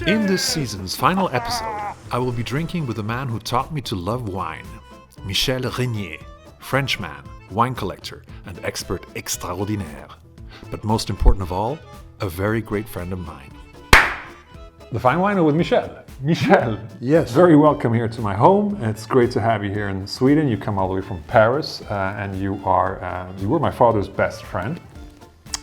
In this season's final episode, I will be drinking with the man who taught me to love wine, Michel Reignier, Frenchman, wine collector, and expert extraordinaire. But most important of all, a very great friend of mine. The Fine Winer with Michel. Michel, yes, very welcome here to my home. It's great to have you here in Sweden. You come all the way from Paris, and you were my father's best friend.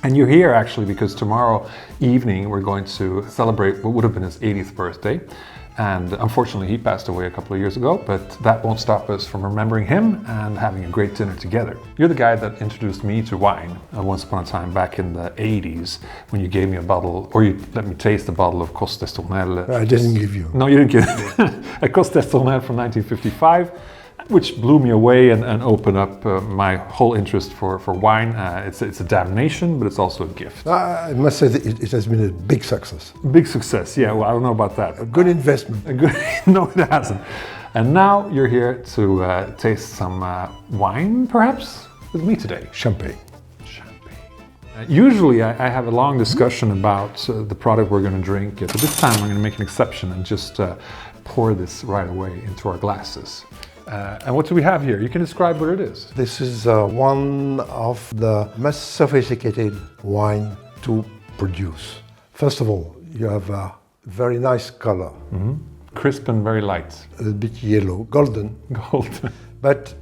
And you're here actually because tomorrow evening we're going to celebrate what would have been his 80th birthday. And unfortunately he passed away a couple of years ago, but that won't stop us from remembering him and having a great dinner together. You're the guy that introduced me to wine once upon a time back in the 80s when you gave me a bottle, or you let me taste a bottle of Côte d'Estournel. I didn't give you. No, you didn't give a Côte d'Estournel from 1955. Which blew me away and opened up my whole interest for wine. It's a damnation, but it's also a gift. I must say that it has been a big success. Big success, yeah, well, I don't know about that. A good investment. No, it hasn't. And now you're here to taste some wine, perhaps, with me today. Champagne. Usually I have a long discussion about the product we're going to drink, but this time I'm going to make an exception and just pour this right away into our glasses. And what do we have here? You can describe what it is. This is one of the most sophisticated wine to produce. First of all, you have a very nice color. Mm-hmm. Crisp and very light. A bit yellow, golden. Golden. But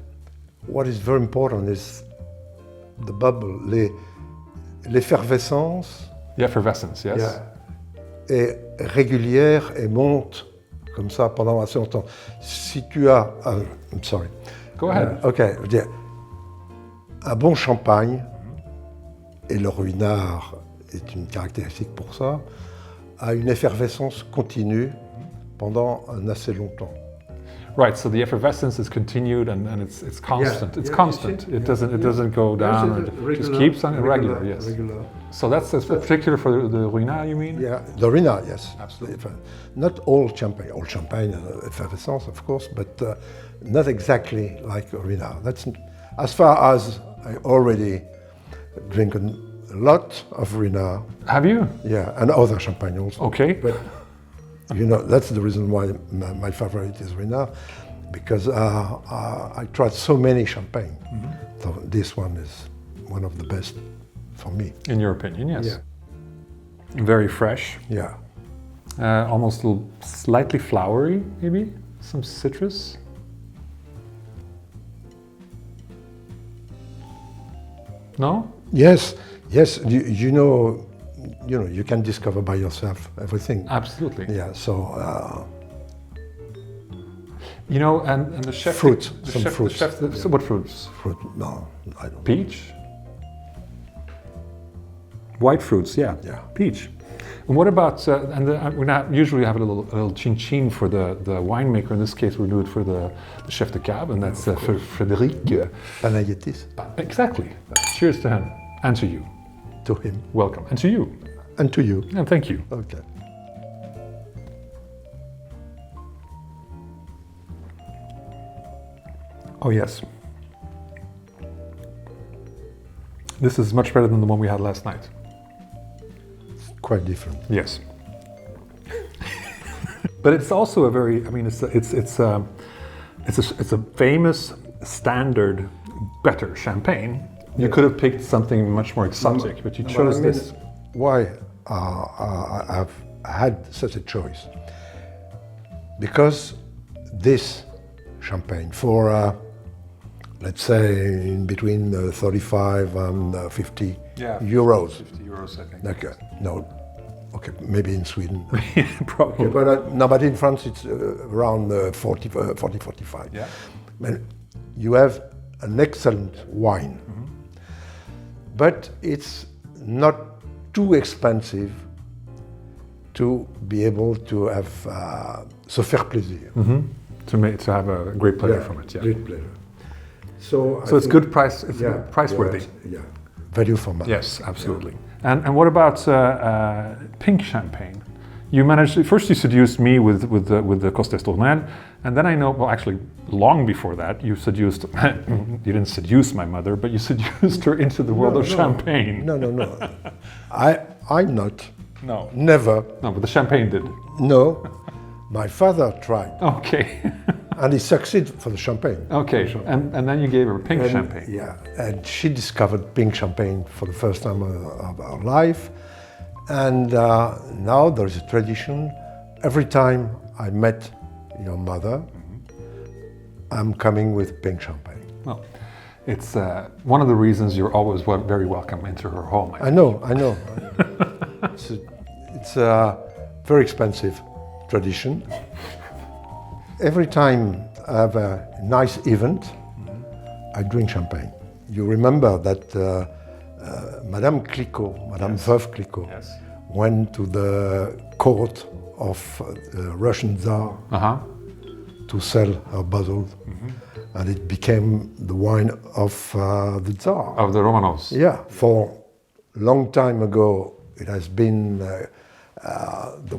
what is very important is the bubble, l'effervescence. The effervescence, yes. Yeah, est régulière et monte comme ça pendant assez longtemps. Si tu as... I'm sorry. Go ahead. Okay. Un bon champagne, et le Ruinart est une caractéristique pour ça, a une effervescence continue pendant un assez longtemps. Right, so the effervescence is continued and it's constant. Yeah, it's constant. It doesn't go down. It just keeps on regular. Yes. Regular. So that's particular for the Ruinart, you mean? Yeah, the Ruinart, yes. Absolutely. Not all champagne effervescence, of course, but not exactly like Ruinart. That's as far as I already drink a lot of Ruinart. Have you? Yeah, and other champagne also. Okay. But you know, that's the reason why my favorite is Ruinart, because I tried so many champagne. Mm-hmm. So this one is one of the best for me. In your opinion, yes. Yeah. Very fresh. Yeah. Almost slightly flowery, maybe? Some citrus? No? Yes. You know, you can discover by yourself everything. Absolutely. Yeah. So. You know, and the chef. Fruit. Some fruits. So what fruits? Fruit. No, I don't. Peach. White fruits, yeah. Yeah. Peach. And what about? We usually have a little chin for the winemaker. In this case, we do it for the chef de cab, and that's for Frédéric. Panagiotis. Exactly. Cheers to him and to you. To him. Welcome. And to you. And to you. And thank you. Okay. Oh, yes. This is much better than the one we had last night. Quite different. Yes. But it's also a very, it's a famous standard better champagne. You could have picked something much more exotic, but you chose this. Why I've had such a choice? Because this champagne for, let's say, in between 35 and 50 euros. 50 euros, I think. Okay, no, okay, maybe in Sweden. Probably. Okay, but in France it's around 40, 45. Yeah. And you have an excellent wine. Mm-hmm. But it's not too expensive to be able to have se faire plaisir. Mm-hmm. To have a great pleasure from it. Yeah. Great pleasure. So it's good price. It's price worthy. Yeah. Value for money. Yes, absolutely. Yeah. And what about pink champagne? You managed. First, you seduced me with the Côte d'Estournel, and then I know. Well, actually, long before that, you seduced. You didn't seduce my mother, but you seduced her into the world of champagne. No. I'm not No. Never. No, but the champagne did. No. My father tried. Okay. And he succeeded for the champagne. Okay, and then you gave her pink champagne. Yeah, and she discovered pink champagne for the first time of her life. And now there is a tradition. Every time I met your mother, I'm coming with pink champagne. Well, it's one of the reasons you're always very welcome into her home. I know. It's a very expensive tradition. Every time I have a nice event, I drink champagne. You remember that Madame Veuve Clicquot, went to the court of the Russian Tsar to sell her bottle, and it became the wine of the Tsar. Of the Romanovs. Yeah, for a long time ago, it has been the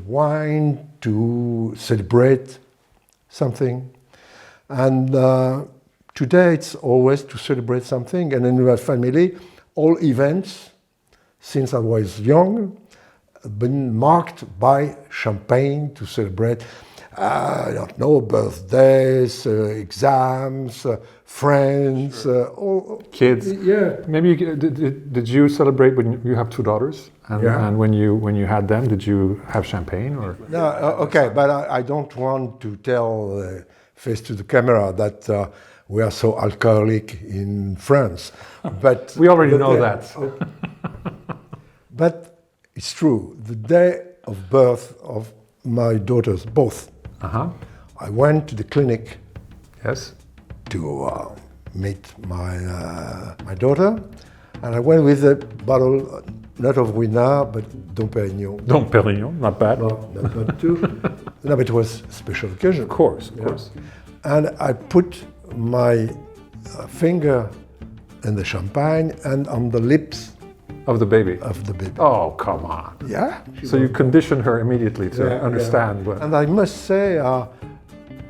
wine to celebrate something. And today it's always to celebrate something. And in my family, all events, since I was young, have been marked by champagne to celebrate, I don't know, birthdays, exams, friends, all, kids. Yeah. Maybe did you celebrate when you have two daughters? And when you had them, did you have champagne or? No, okay, but I don't want to tell face to the camera that we are so alcoholic in France. But we already know that. But it's true. The day of birth of my daughters, both, I went to the clinic. Yes. To meet my daughter, and I went with a bottle, not of Ruinart, but Dom Pérignon. Dom Pérignon, not bad. No, not bad too. No, but it was a special occasion. Of course. And I put my finger in the champagne and on the lips of the baby. Oh, come on. Yeah. So you conditioned her immediately to understand. Yeah. And I must say,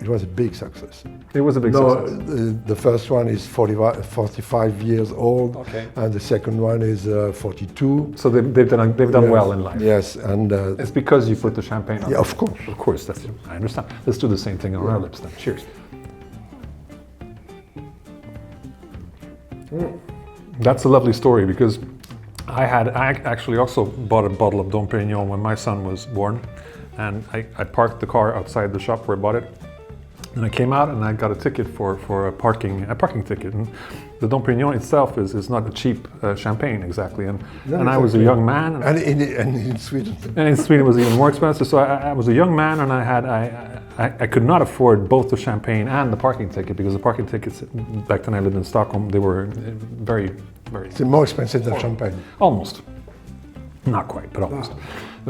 it was a big success. It was a big success. The first one is 45 years old, and the second one is 42. So they've done well in life. Yes, and it's because you put the champagne on. Yeah, of course. Of course, I understand. Let's do the same thing on our lips then. Cheers. That's a lovely story because I actually also bought a bottle of Dom Pérignon when my son was born, and I parked the car outside the shop where I bought it. And I came out and I got a ticket for a parking ticket. And the Dom Pérignon itself is not a cheap champagne exactly. And I was a young man. And in Sweden. And in Sweden it was even more expensive. So I was a young man and I could not afford both the champagne and the parking ticket because the parking tickets back then I lived in Stockholm, they were very, very... It's more expensive than champagne. Almost. Not quite, but almost.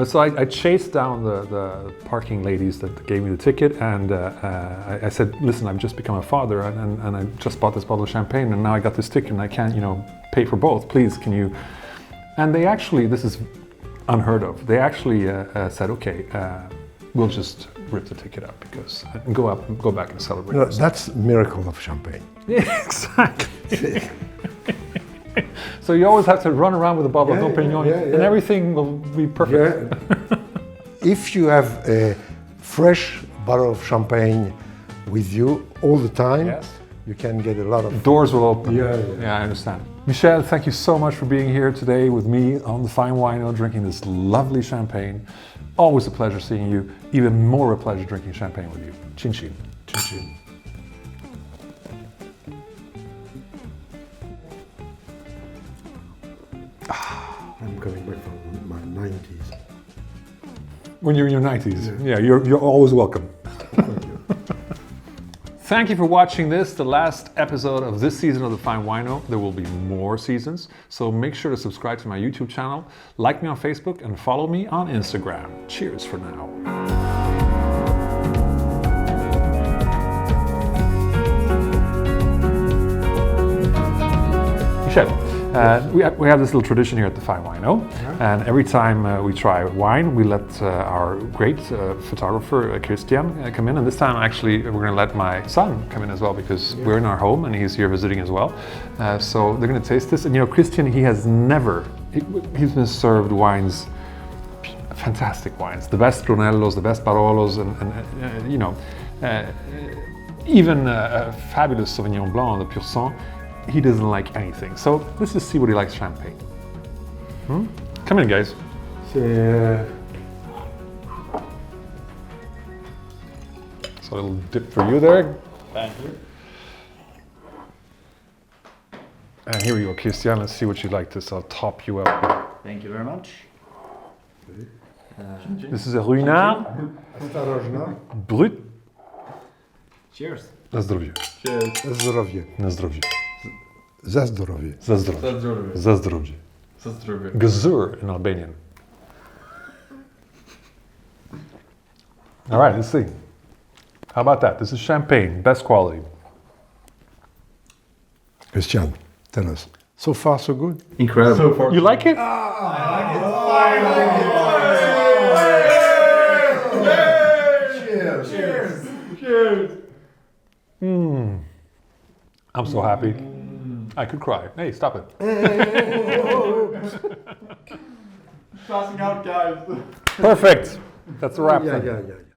So I chased down the parking ladies that gave me the ticket, and I said, "Listen, I've just become a father, and I just bought this bottle of champagne, and now I got this ticket, and I can't, pay for both. Please, can you?" And they actually, this is unheard of. They actually said, "Okay, we'll just rip the ticket up because go back and celebrate." No, that's a miracle of champagne. Yeah, exactly. So you always have to run around with a bottle of Dom Pérignon, and everything will be perfect. Yeah. If you have a fresh bottle of champagne with you all the time, you can get a lot of... Doors will open. Yeah, I understand. Michel, thank you so much for being here today with me on the Fine Wino, drinking this lovely champagne. Always a pleasure seeing you. Even more a pleasure drinking champagne with you. Chin chin. Chin chin. I'm coming back from my 90s. When you're in your 90s? Yeah, you're always welcome. Thank you. Thank you for watching the last episode of this season of the Fine Wino. There will be more seasons, so make sure to subscribe to my YouTube channel, like me on Facebook, and follow me on Instagram. Cheers for now. Michel, we have this little tradition here at the Fine Wino, and every time we try wine, we let our great photographer Christian come in, and this time actually we're going to let my son come in as well because we're in our home and he's here visiting as well. So they're going to taste this, and Christian, he's been served wines fantastic wines, the best Brunellos, the best Barolos, and you know, even a fabulous Sauvignon Blanc, the Pur Sang, he doesn't like anything. So let's just see what he likes champagne. Come in, guys. So a little dip for you there. Thank you. And here we go, Christian. Let's see what you like this. I'll top you up. Thank you very much. This is a Ruinart Brut. Cheers. Na zdrowie. Na zdrowie. Na zdrowie. Za zdrowie. Za zdrowie. Za zdrowie. Za zdrowie. Gezur in Albanian. All right, let's see. How about that? This is champagne, best quality. Christian, tell us. So far, so good? Incredible. So far. You like it? Cheers. Cheers. Cheers. I'm so happy. I could cry. Hey, stop it. Passing out, guys. Perfect. That's a wrap. Yeah, then. yeah.